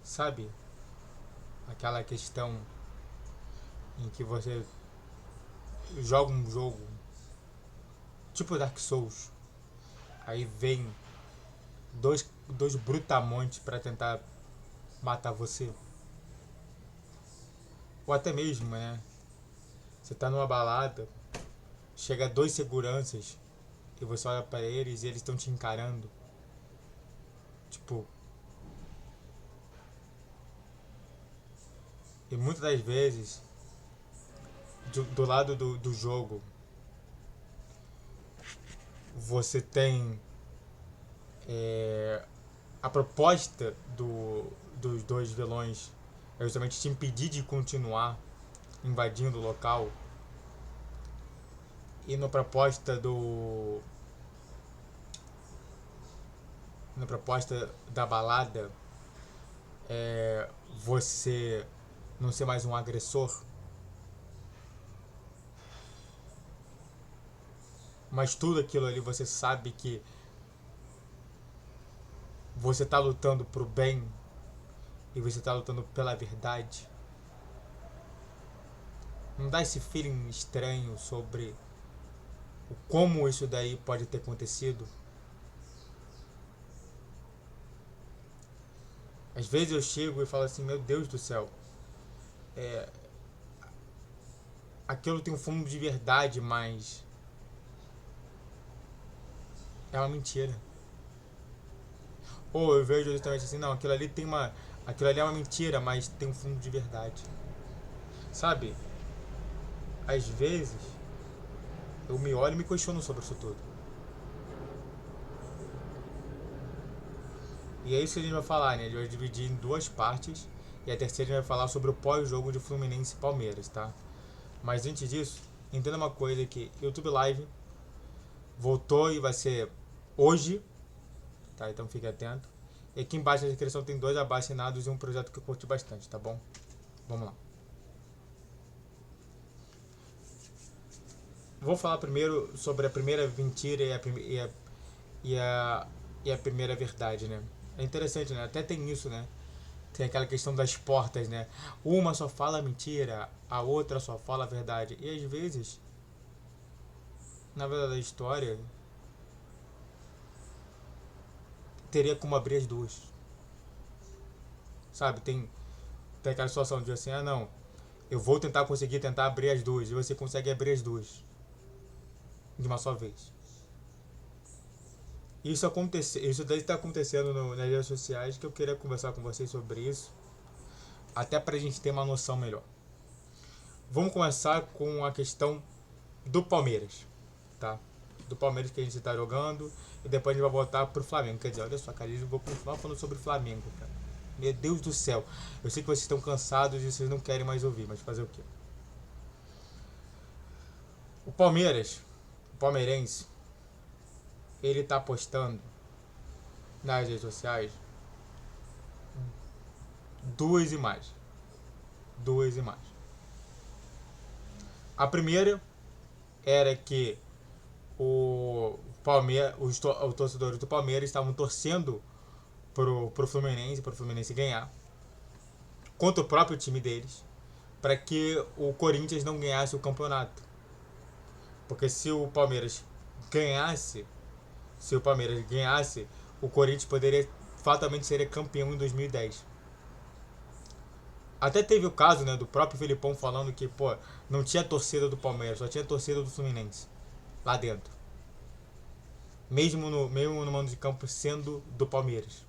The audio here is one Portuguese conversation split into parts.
Sabe? Aquela questão em que você joga um jogo tipo Dark Souls, aí vem dois brutamontes pra tentar matar você. Ou até mesmo, né? Você tá numa balada, chega dois seguranças e você olha pra eles e eles estão te encarando. Tipo, e muitas das vezes, do lado do jogo, você tem a proposta dos dois vilões é justamente te impedir de continuar invadindo o local. E na proposta da balada você não ser mais um agressor, mas tudo aquilo ali você sabe que você tá lutando pro bem e você tá lutando pela verdade. Não dá esse feeling estranho sobre o como isso daí pode ter acontecido? Às vezes eu chego e falo assim, meu Deus do céu, aquilo tem um fundo de verdade, mas é uma mentira. Ou eu vejo justamente assim, não, aquilo ali é uma mentira, mas tem um fundo de verdade. Sabe? Às vezes eu me olho e me questiono sobre isso tudo. E é isso que a gente vai falar, né? A gente vai dividir em duas partes. E a terceira a gente vai falar sobre o pós-jogo de Fluminense e Palmeiras, tá? Mas antes disso, entenda uma coisa que YouTube Live voltou e vai ser hoje, tá? Então fique atento. E aqui embaixo na descrição tem dois abaixo-assinados e um projeto que eu curti bastante, tá bom? Vamos lá. Vou falar primeiro sobre a primeira mentira e a primeira verdade, né? É interessante, né? Até tem isso, né? Tem aquela questão das portas, né? Uma só fala mentira, a outra só fala a verdade. E às vezes, na verdade da história, teria como abrir as duas. Sabe? Tem aquela situação de assim, ah não, eu vou tentar abrir as duas. E você consegue abrir as duas de uma só vez. Isso daí está acontecendo nas redes sociais que eu queria conversar com vocês sobre isso. Até pra gente ter uma noção melhor. Vamos começar com a questão do Palmeiras, tá? Do Palmeiras que a gente está jogando e depois a gente vai voltar pro Flamengo. Quer dizer, olha só, cara, eu vou continuar falando sobre o Flamengo, cara. Meu Deus do céu. Eu sei que vocês estão cansados e vocês não querem mais ouvir, mas fazer o quê? O Palmeiras, o palmeirense, ele tá postando nas redes sociais duas imagens. Duas imagens. A primeira era que os torcedores do Palmeiras estavam torcendo pro Fluminense ganhar contra o próprio time deles, para que o Corinthians não ganhasse o campeonato. Porque ganhasse, se o Palmeiras ganhasse, o Corinthians poderia fatalmente ser campeão em 2010. Até teve o caso, né, do próprio Filipão falando que, pô, não tinha torcida do Palmeiras, só tinha torcida do Fluminense lá dentro. Mesmo no mando de campo sendo do Palmeiras.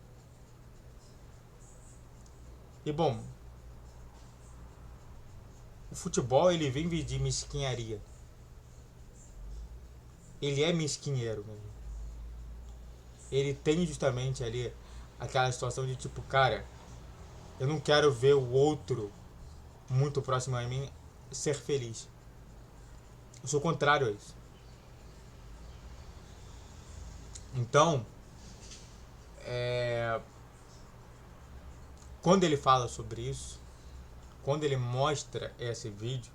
E bom, o futebol ele vive de mesquinharia. Ele é mesquinheiro mesmo. Ele tem justamente ali aquela situação de tipo, cara, eu não quero ver o outro muito próximo a mim ser feliz. Eu sou contrário a isso. Então, quando ele fala sobre isso, quando ele mostra esse vídeo,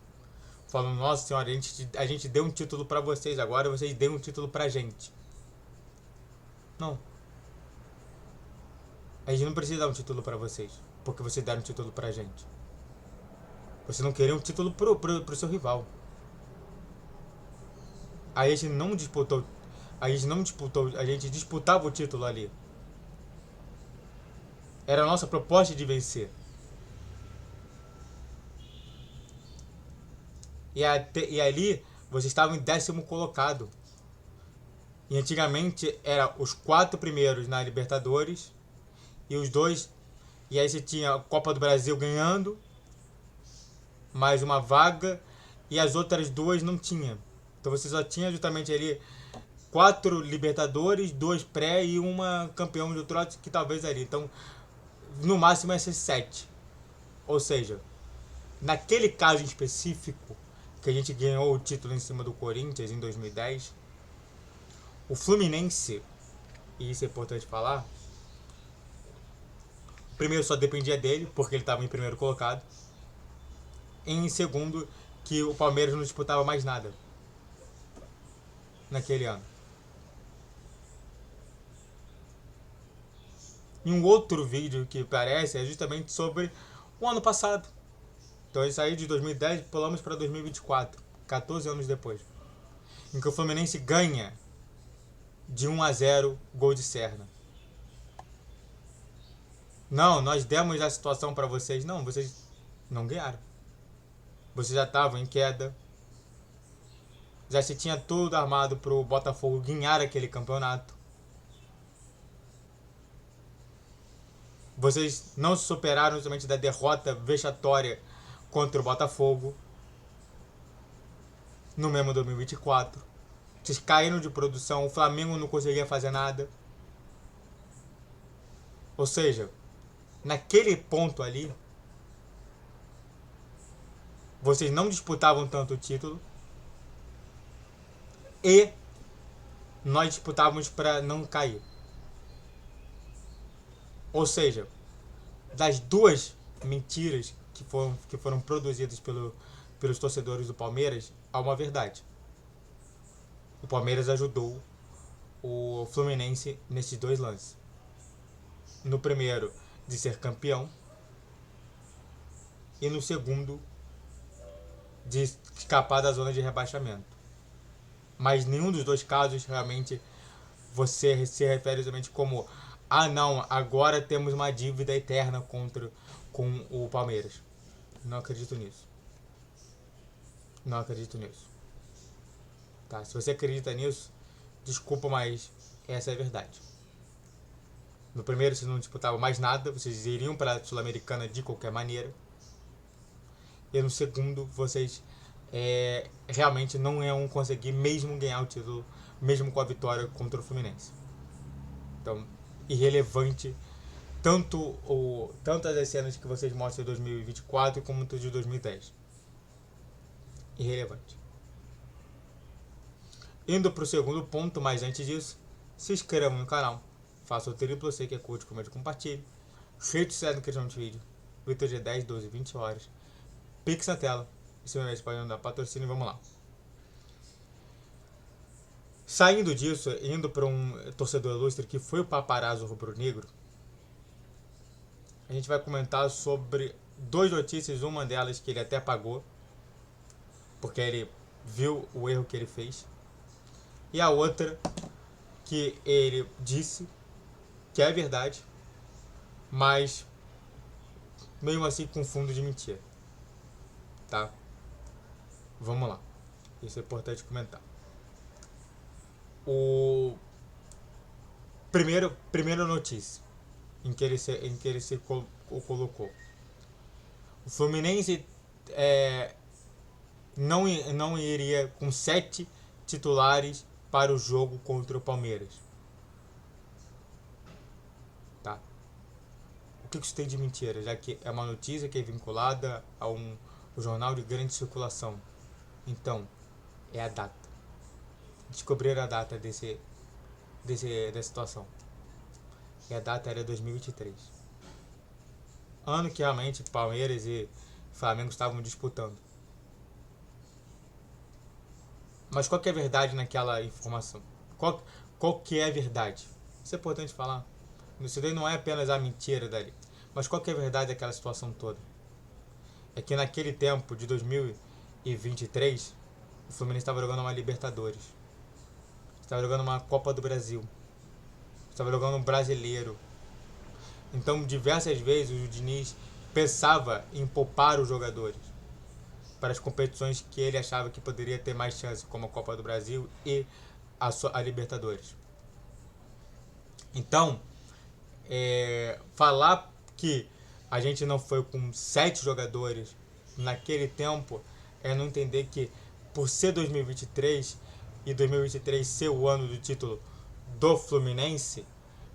falando, nossa senhora, a gente deu um título pra vocês, agora vocês dêem um título pra gente. Não. A gente não precisa dar um título pra vocês. porque vocês deram um título pra gente. Você não queria um título pro seu rival. A gente não disputou. A gente disputava o título ali. Era a nossa proposta de vencer. E ali vocês estavam em 10º colocado. E antigamente era os 4 primeiros na Libertadores e os 2. E aí você tinha a Copa do Brasil ganhando, mais uma vaga, e as outras 2 não tinha. Então você só tinha justamente ali 4 Libertadores, 2 pré e uma campeão de outro lado que talvez ali. Então, no máximo ia ser 7. Ou seja, naquele caso em específico, que a gente ganhou o título em cima do Corinthians em 2010, o Fluminense, e isso é importante falar, primeiro só dependia dele, porque ele estava em primeiro colocado. Em segundo, que o Palmeiras não disputava mais nada naquele ano. E um outro vídeo que aparece é justamente sobre o ano passado. Então ele saiu de 2010 e pulamos para 2024, 14 anos depois, em que o Fluminense ganha de 1-0 gol de Serna. Não, nós demos a situação para vocês. Não, vocês não ganharam. Vocês já estavam em queda. Já se tinha tudo armado pro Botafogo ganhar aquele campeonato. Vocês não se superaram somente da derrota vexatória contra o Botafogo no mesmo 2024. Vocês caíram de produção, o Flamengo não conseguia fazer nada. Ou seja, naquele ponto ali, vocês não disputavam tanto o título e nós disputávamos para não cair. Ou seja, das duas mentiras que foram produzidas pelos torcedores do Palmeiras, há uma verdade. O Palmeiras ajudou o Fluminense nesses 2 lances. No primeiro, de ser campeão, e no segundo, de escapar da zona de rebaixamento. Mas nenhum dos 2 casos realmente você se refere somente como: ah não, agora temos uma dívida eterna com o Palmeiras. Não acredito nisso. Não acredito nisso. Tá? Se você acredita nisso, desculpa, mas essa é a verdade. No primeiro vocês não disputavam mais nada, vocês iriam para a Sul-Americana de qualquer maneira. E no segundo vocês realmente não iam conseguir mesmo ganhar o título, mesmo com a vitória contra o Fluminense. Então, irrelevante tanto as cenas que vocês mostram de 2024 como de 2010. Irrelevante. Indo para o segundo ponto, mas antes disso, se inscreva no canal, faça o triplo C que é curte, comente, compartilhe, rede social no questão de vídeo, Vitor de 10, 12, 20 horas, Pix na tela, e se você pode dar patrocínio, vamos lá. Saindo disso, indo para um torcedor ilustre que foi o paparazzo rubro-negro, a gente vai comentar sobre 2 notícias, uma delas que ele até apagou, porque ele viu o erro que ele fez, e a outra que ele disse que é verdade, mas mesmo assim com fundo de mentira. Tá? Vamos lá. Isso é importante comentar. Primeira notícia em que ele se colocou. O Fluminense não iria com 7 titulares para o jogo contra o Palmeiras. Tá? O que isso tem de mentira? Já que é uma notícia que é vinculada a um jornal de grande circulação. Então, é a data. Descobrir a data dessa situação. E a data era 2023. Ano que realmente Palmeiras e Flamengo estavam disputando. Mas qual que é a verdade naquela informação? Qual que é a verdade? Isso é importante falar. Isso daí não é apenas a mentira dali. Mas qual que é a verdade daquela situação toda? É que naquele tempo de 2023, o Fluminense estava jogando uma Libertadores, estava jogando uma Copa do Brasil, estava jogando um Brasileiro. Então, diversas vezes o Diniz pensava em poupar os jogadores para as competições que ele achava que poderia ter mais chance, como a Copa do Brasil e a Libertadores. Então, falar que a gente não foi com 7 jogadores naquele tempo é não entender que, por ser 2023 e 2023 ser o ano do título do Fluminense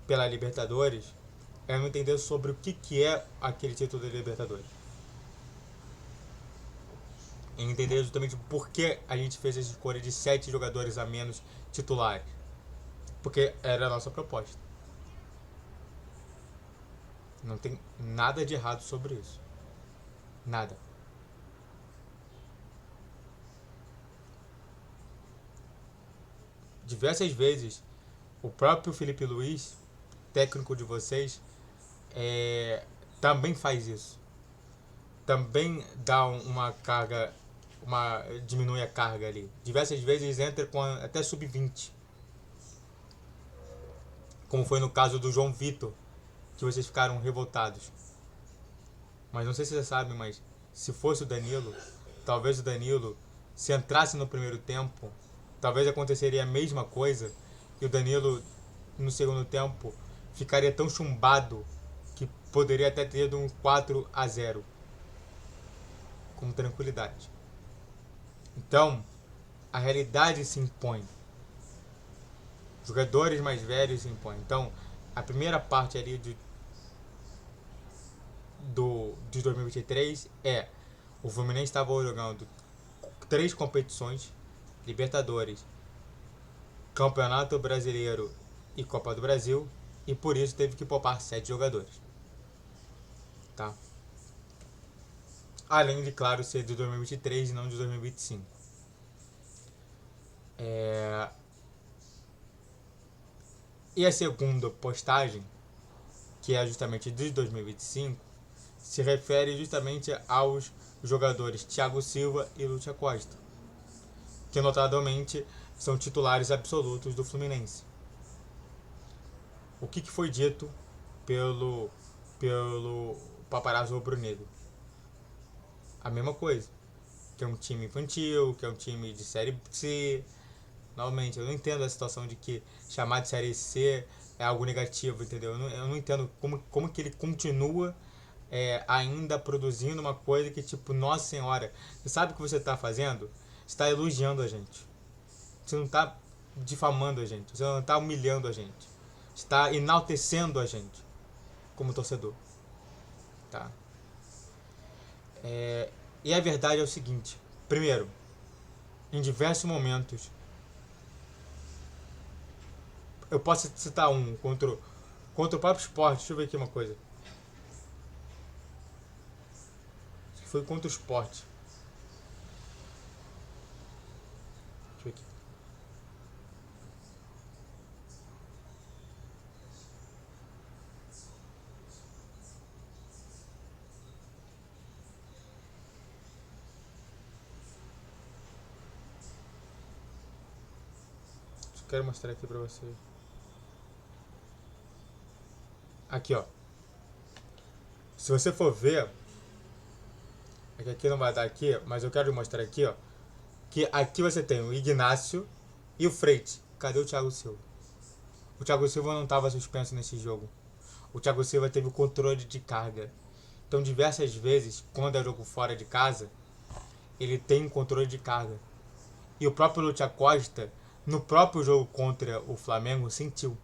pela Libertadores, é não entender sobre o que é aquele título da Libertadores. E entender justamente por que a gente fez essa escolha de 7 jogadores a menos titulares. Porque era a nossa proposta. Não tem nada de errado sobre isso. Nada. Diversas vezes, o próprio Felipe Luiz, técnico de vocês, também faz isso. Também dá uma carga, diminui a carga ali. Diversas vezes entra com até sub-20. Como foi no caso do João Vitor, que vocês ficaram revoltados. Mas não sei se você sabe, mas se fosse o Danilo, talvez o Danilo, se entrasse no primeiro tempo, talvez aconteceria a mesma coisa e o Danilo, no segundo tempo, ficaria tão chumbado que poderia até ter um 4-0 com tranquilidade. Então, a realidade se impõe. Jogadores mais velhos se impõem. Então, a primeira parte ali de 2023 o Fluminense estava jogando 3 competições: Libertadores, Campeonato Brasileiro e Copa do Brasil, e por isso teve que poupar 7 jogadores. Tá? Além de, claro, ser de 2023 e não de 2025. E a segunda postagem, que é justamente de 2025, se refere justamente aos jogadores Thiago Silva e Lúcio Costa, que notadamente são titulares absolutos do Fluminense. O que foi dito pelo paparazzo rubro-negro? A mesma coisa, que é um time infantil, que é um time de Série C. Novamente, eu não entendo a situação de que chamar de Série C é algo negativo, entendeu? Eu não entendo como que ele continua ainda produzindo uma coisa que, tipo, nossa senhora, você sabe o que você está fazendo? Você está elogiando a gente. Você não está difamando a gente. Você não está humilhando a gente. Você está enaltecendo a gente como torcedor. Tá? E a verdade é o seguinte. Primeiro, em diversos momentos, eu posso citar um contra o próprio Sport. Deixa eu ver aqui uma coisa. Foi contra o Sport. Deixa eu ver aqui. Só quero mostrar aqui pra vocês. Aqui, ó. Se você for ver, é que aqui não vai dar aqui, mas eu quero mostrar aqui, ó, que aqui você tem o Ignácio e o Freite. Cadê o Thiago Silva? O Thiago Silva não estava suspenso nesse jogo. O Thiago Silva teve o controle de carga. Então, diversas vezes, quando é jogo fora de casa, ele tem controle de carga. E o próprio Lúcio Costa, no próprio jogo contra o Flamengo, sentiu.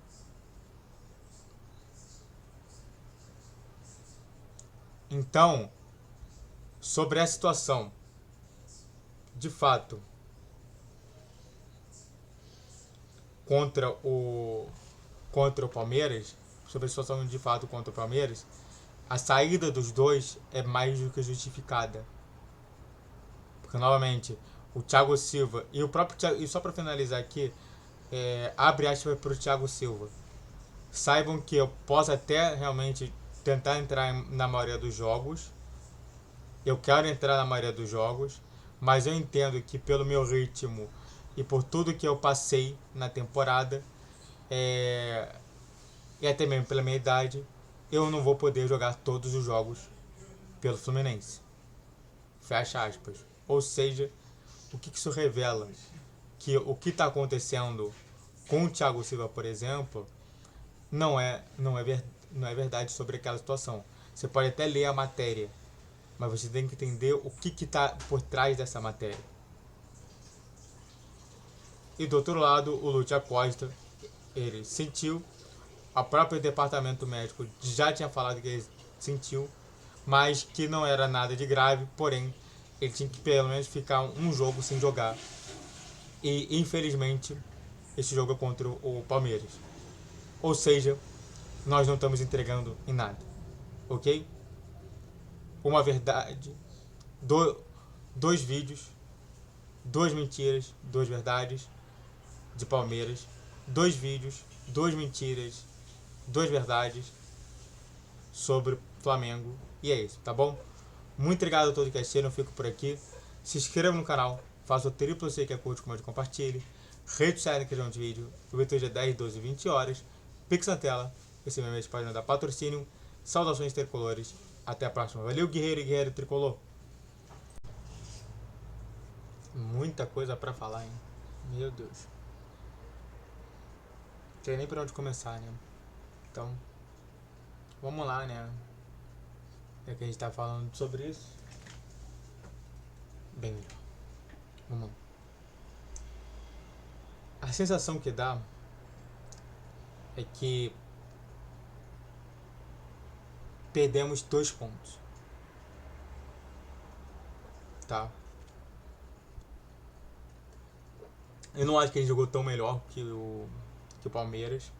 Então, sobre a situação, de fato, contra o Palmeiras, sobre a situação de fato contra o Palmeiras, a saída dos dois é mais do que justificada. Porque, novamente, o Thiago Silva e o próprio Thiago, e só para finalizar aqui, abre aspas para o Thiago Silva. Saibam que eu posso até realmente tentar entrar na maioria dos jogos. Eu quero entrar na maioria dos jogos, mas eu entendo que pelo meu ritmo e por tudo que eu passei na temporada, e até mesmo pela minha idade, eu não vou poder jogar todos os jogos pelo Fluminense. Fecha aspas. Ou seja, o que isso revela? Que o que está acontecendo com o Thiago Silva, por exemplo, não é verdade sobre aquela situação. Você pode até ler a matéria, mas você tem que entender o que está por trás dessa matéria. E do outro lado, o Lúcio Acosta, ele sentiu, o próprio departamento médico já tinha falado que ele sentiu, mas que não era nada de grave, porém, ele tinha que pelo menos ficar um jogo sem jogar. E, infelizmente, esse jogo é contra o Palmeiras. Ou seja, nós não estamos entregando em nada, ok? Uma verdade, dois vídeos, duas mentiras, duas verdades de Palmeiras, dois vídeos, duas mentiras, duas verdades sobre Flamengo, e é isso, tá bom? Muito obrigado a todos que assistiram, fico por aqui. Se inscreva no canal, faça o triplo C que é curte, comande, compartilhe. Rede social na questão de vídeo, o vídeo dia 10, 12 e 20 horas. Pix na tela, esse meme pode dar patrocínio. Saudações tricolores, até a próxima. Valeu, guerreiro e guerreiro tricolor. Muita coisa pra falar, hein? Meu Deus. Não sei nem por onde começar, né? Então, vamos lá, né? Já que a gente tá falando sobre isso, bem melhor. Vamos lá. A sensação que dá é que perdemos 2 pontos, tá? Eu não acho que a gente jogou tão melhor que o Palmeiras,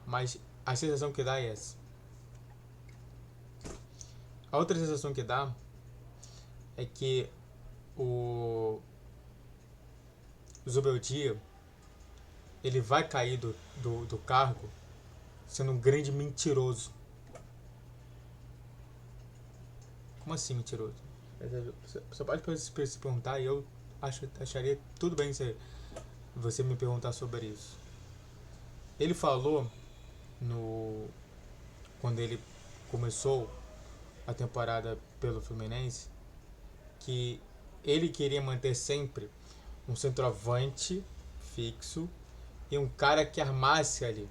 mas a sensação que dá é essa. A outra sensação que dá é que o Zubeldia, ele vai cair do cargo sendo um grande mentiroso. Como assim mentiroso? Você pode se perguntar, e eu acharia tudo bem se você me perguntar sobre isso. Ele falou quando ele começou a temporada pelo Fluminense que ele queria manter sempre um centroavante fixo e um cara que armasse ali.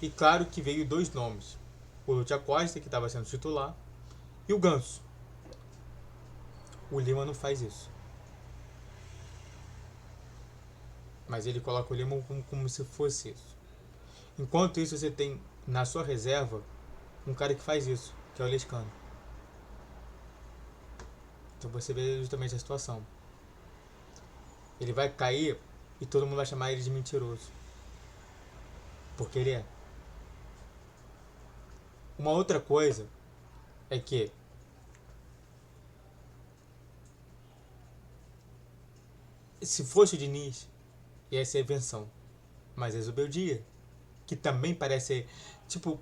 E claro que veio 2 nomes: o Lúcio Acosta, que estava sendo titular, e o Ganso. O Lima não faz isso, mas ele coloca o Lima como se fosse isso. Enquanto isso, você tem na sua reserva um cara que faz isso, que é o Lescano. Então você vê justamente a situação. Ele vai cair e todo mundo vai chamar ele de mentiroso, porque ele é. Uma outra coisa é que se fosse o Diniz, ia ser invenção. Mas é Zubeldia, que também parece... Tipo,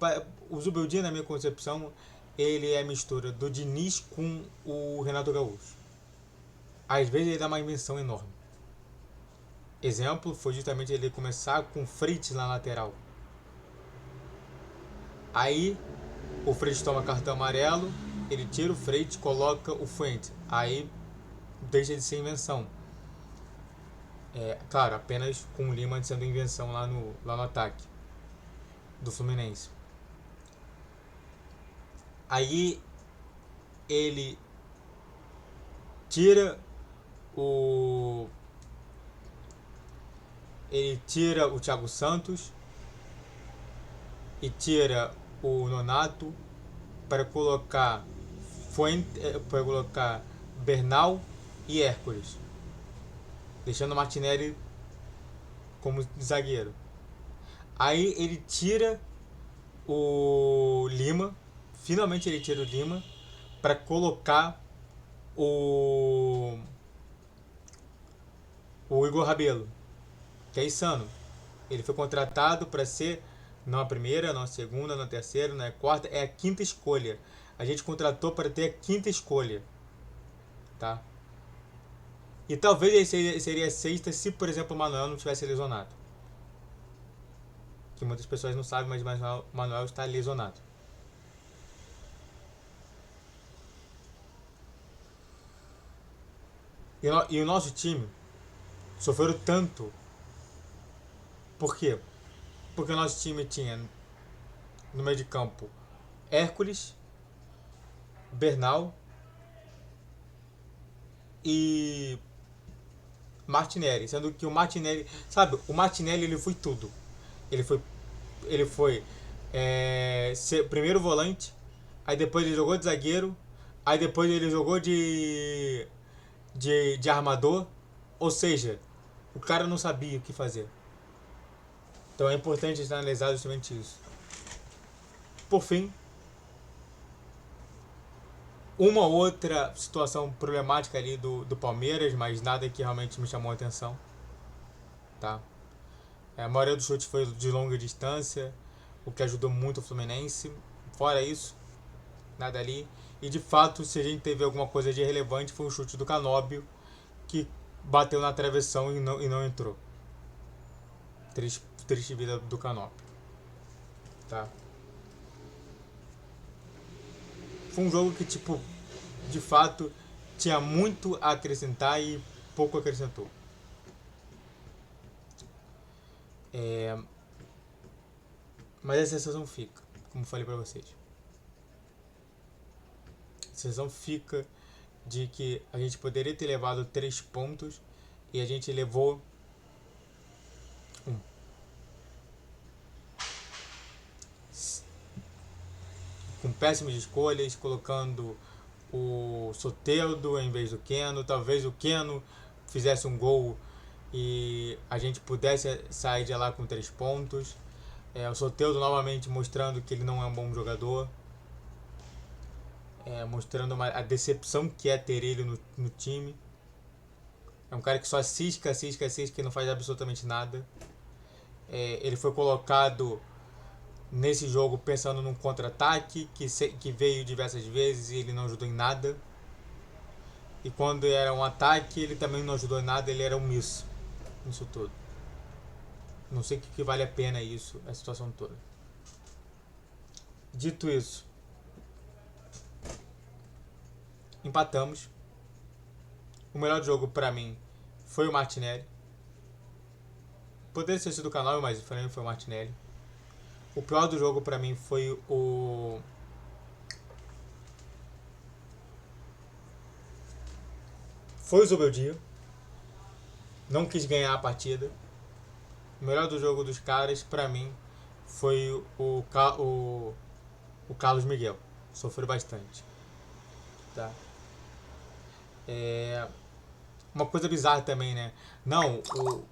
o Zubeldia, na minha concepção, ele é a mistura do Diniz com o Renato Gaúcho. Às vezes ele dá uma invenção enorme. Exemplo foi justamente ele começar com o Fritz na lateral. Aí o Fritz toma cartão amarelo, ele tira o Fritz, coloca o Fuentes. Aí deixa de ser invenção. Claro, apenas com o Lima sendo invenção lá no ataque do Fluminense. Aí ele tira o Thiago Santos e tira o Nonato para colocar Bernal e Hércules, deixando o Martinelli como zagueiro. Aí ele tira o Lima, finalmente ele tira o Lima para colocar o Igor Rabelo, que é insano. Ele foi contratado para ser Não a primeira, não a segunda, não a terceira, não é a quarta, é a quinta escolha. A gente contratou para ter a quinta escolha, tá? E talvez ele seria a sexta se, por exemplo, o Manuel não tivesse lesionado. Que muitas pessoas não sabem, mas o Manuel está lesionado. E o nosso time sofreu tanto. Por quê? Porque o nosso time tinha no meio de campo Hércules, Bernal e Martinelli, sendo que o Martinelli, sabe, o Martinelli ele foi tudo. Ele foi ele foi ser primeiro volante, aí depois ele jogou de zagueiro, aí depois ele jogou de armador, ou seja, o cara não sabia o que fazer. Então é importante analisar justamente isso. Por fim, uma outra situação problemática ali do Palmeiras, mas nada que realmente me chamou a atenção, tá? A maioria dos chutes foi de longa distância, o que ajudou muito o Fluminense. Fora isso, nada ali. E de fato, se a gente teve alguma coisa de relevante, foi o chute do Canóbio, que bateu na travessão e não entrou. Triste vida do Canóbio, tá? Foi um jogo que, tipo, de fato, tinha muito a acrescentar e pouco acrescentou. Mas a sensação fica, como falei pra vocês. A sensação fica de que a gente poderia ter levado 3 pontos e a gente levou 1. Com péssimas escolhas, colocando o Soteldo em vez do Keno. Talvez o Keno fizesse um gol e a gente pudesse sair de lá com 3 pontos. O Soteldo novamente mostrando que ele não é um bom jogador. Mostrando a decepção que é ter ele no time. É um cara que só cisca e não faz absolutamente nada. Ele foi colocado nesse jogo pensando num contra-ataque que veio diversas vezes e ele não ajudou em nada. E quando era um ataque, ele também não ajudou em nada, ele era omisso nisso tudo. Não sei o que vale a pena isso, a situação toda. Dito isso, empatamos. O melhor jogo pra mim foi o Martinelli. Poderia ter sido o Canal, mas pra mim foi o Martinelli. O pior do jogo pra mim foi o Zubeldia. Não quis ganhar a partida. O melhor do jogo dos caras, pra mim, foi o Carlos Miguel. Sofreu bastante. Tá? Uma coisa bizarra também, né? Não, o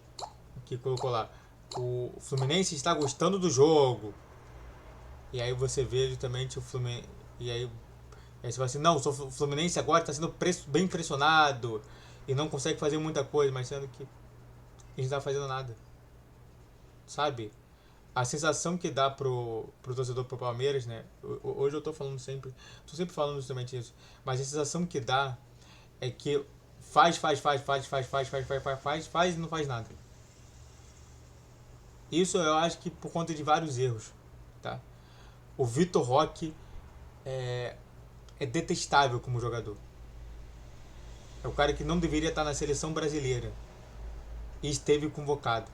que colocou lá. O Fluminense está gostando do jogo. E aí você vê justamente o Fluminense. E aí você fala assim, não, o Fluminense agora está sendo bem pressionado e não consegue fazer muita coisa, mas sendo que a gente não está fazendo nada. Sabe? A sensação que dá pro torcedor pro Palmeiras, né? Hoje eu tô sempre falando justamente isso, mas a sensação que dá é que faz e não faz nada. Isso eu acho que por conta de vários erros, tá? O Vitor Roque é detestável como jogador. É o cara que não deveria estar na seleção brasileira e esteve convocado.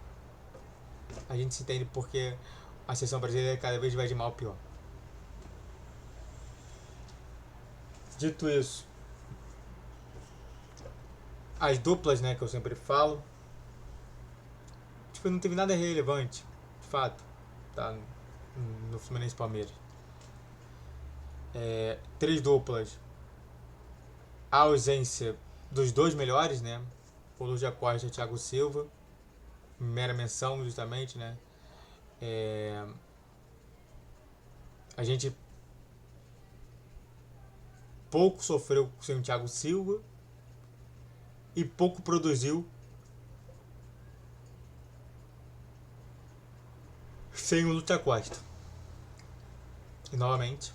A gente se entende porque a seleção brasileira cada vez vai de mal a pior. Dito isso, as duplas, né, que eu sempre falo, tipo, não teve nada relevante, de fato, tá, no Fluminense Palmeiras. 3 duplas, a ausência dos 2 melhores, né, o Lúcia Costa e o Thiago Silva, mera menção justamente, né. A gente pouco sofreu sem o Thiago Silva e pouco produziu sem o Lúcio Costa. E novamente,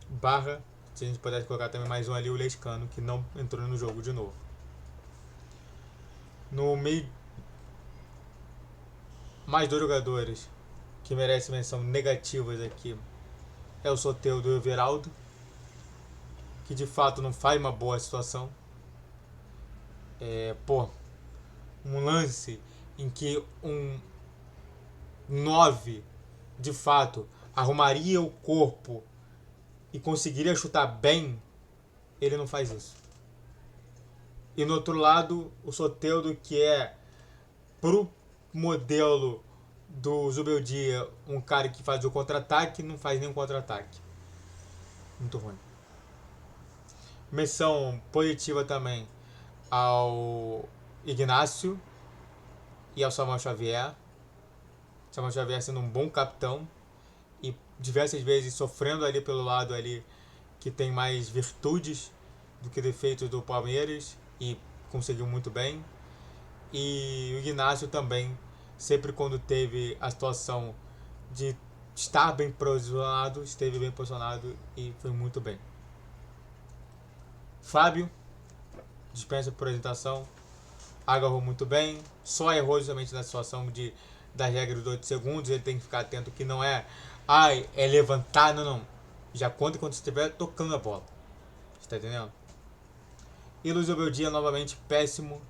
barra, se a gente pudesse colocar também mais um ali, o Lescano, que não entrou no jogo de novo. No meio, mais dois jogadores que merecem menção negativas aqui é o Soteldo e o Everaldo, que de fato não faz uma boa situação. Um lance em que um 9 de fato arrumaria o corpo e conseguiria chutar bem, ele não faz isso. E no outro lado, o Soteldo, que é pro modelo do Zubeldia, um cara que faz o contra-ataque, não faz nenhum contra-ataque. Muito ruim. Menção positiva também ao Ignacio e ao Samuel Xavier. Samuel Xavier sendo um bom capitão e diversas vezes sofrendo ali pelo lado ali que tem mais virtudes do que defeitos do Palmeiras e conseguiu muito bem. E o Ignacio também, sempre quando teve a situação de estar bem posicionado, esteve bem posicionado e foi muito bem. Fábio, dispensa apresentação, agarrou muito bem, só errou justamente na situação das regras dos 8 segundos, ele tem que ficar atento que não é é levantar, não. Já conta quando você estiver tocando a bola. Está entendendo? E Luiz Obeldia novamente péssimo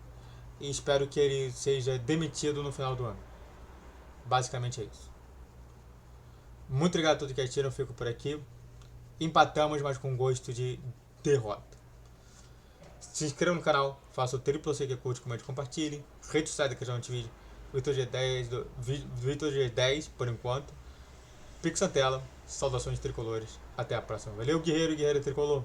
e espero que ele seja demitido no final do ano. Basicamente é isso. Muito obrigado a todos que assistiram, eu fico por aqui. Empatamos, mas com gosto de derrota. Se inscreva no canal, faça o triplo C que curte, comente, compartilhe. Rede social da questão de vídeo, Vitor G10 por enquanto. Pix Antela, saudações tricolores. Até a próxima. Valeu, guerreiro e guerreira tricolor.